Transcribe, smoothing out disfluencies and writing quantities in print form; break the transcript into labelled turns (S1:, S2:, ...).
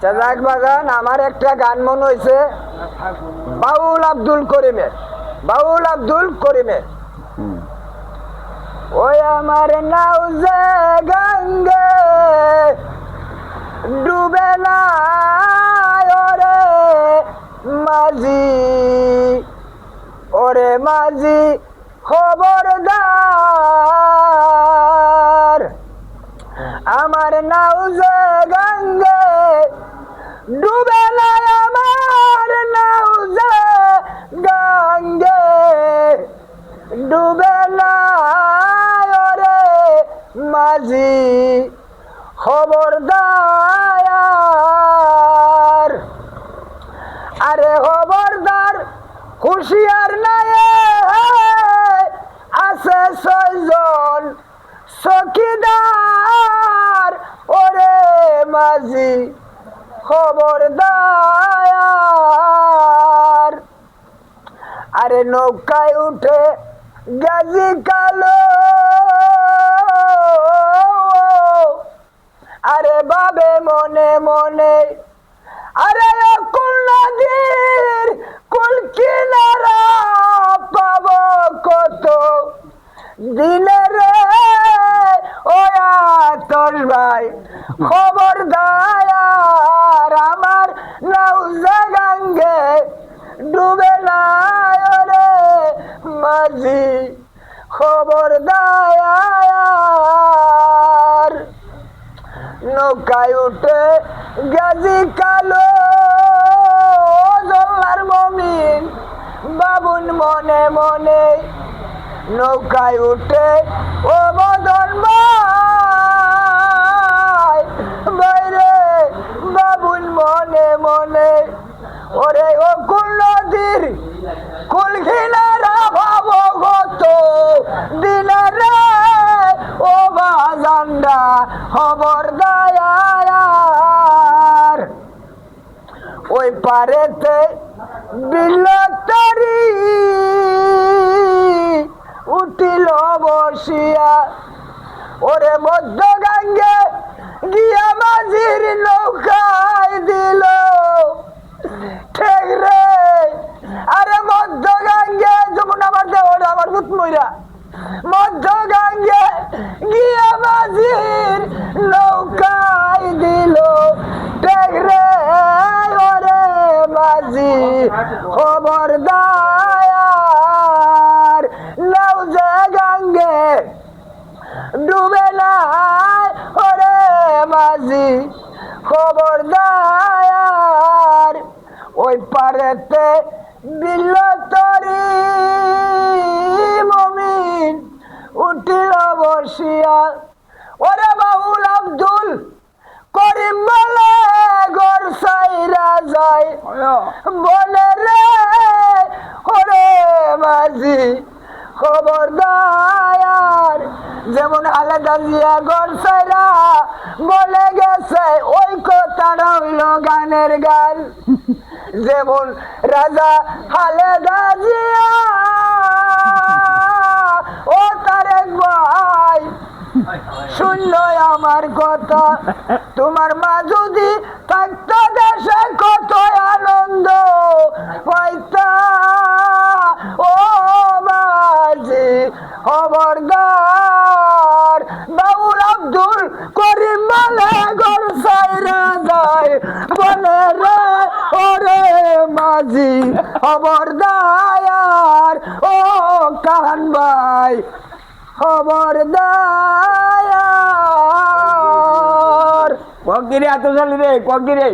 S1: যাক বাগান আমার একটা গান মনে হয়েছে বাউল আব্দুল করিমের ওই আমার নাও যে গঙ্গে ডুবে না ওরে মাঝি খবরদার আমার নাও যে গঙ্গে ডুবে না আমার নাও যে গঙ্গে ডুবে না ওরে মাঝি খবরদার আরে খবরদার হুঁশিয়ার নাই আছে 6 জন চকিদার ওরে মাঝি খবরদার আরে নৌকায় উঠে গাজী কালো আরে বাবে মনে মনে আরে কুল নদীর কুল কিনারা পাব কত দিনে রে ও তোর ভাই খবরদার আমার নাও যে গঙ্গে ডুবে না রে মাঝি খবরদার নৌকায় উঠে গাজী কালো জল্লার মমিন বাবুন মনে মনে নৌকায় উঠে ও বদন বাইরে বাবুন মনে মনে ওরে ও কুল নদীর কুল ঘিনারা ভাব গত দিনের ও বাজান্ডা খবরদার ওই পারেতে বিলতরি উঠিল বসিয়া ওরে মধ্য গঙ্গে গিয়া মাঝির নৌকায় দিল ঠিক রে আরে মধ্য গঙ্গে যেমন আমার দেওয়া আমার ভূত মইরা মধ্য গঙ্গে গিয়া মাঝির নৌকায় দিল ঠিক রে ওরে মাঝি খবরদার নাও যে গঙ্গে ডুবে না ওরে মাঝি খবরদার ওই পারেতে বিলতরি মমিন উঠিল বসিয়া ওরে বাউল আব্দুল করিম বলে গর সাইরা যায় বলে রে ওরে মাঝি খবরদার যেমন আলাদা জিয়া গর সাইরা বলে গেছে ওই কথাটা হইল গানের গান যেমন রাজা খালেদা জিয়া ও তারেক ভাই শূন্য আমার কথা তোমার মা যদি থাকতো দেশে কত আনন্দ পাইতা ও মাঝি খবরদার বাউল আব্দুল করিম বলে গর সাইরা যায় বলে রে ওরে মাঝি খবরদার ও কাহান ভাই খবরদার কগিরে এত চলি রে কগিরে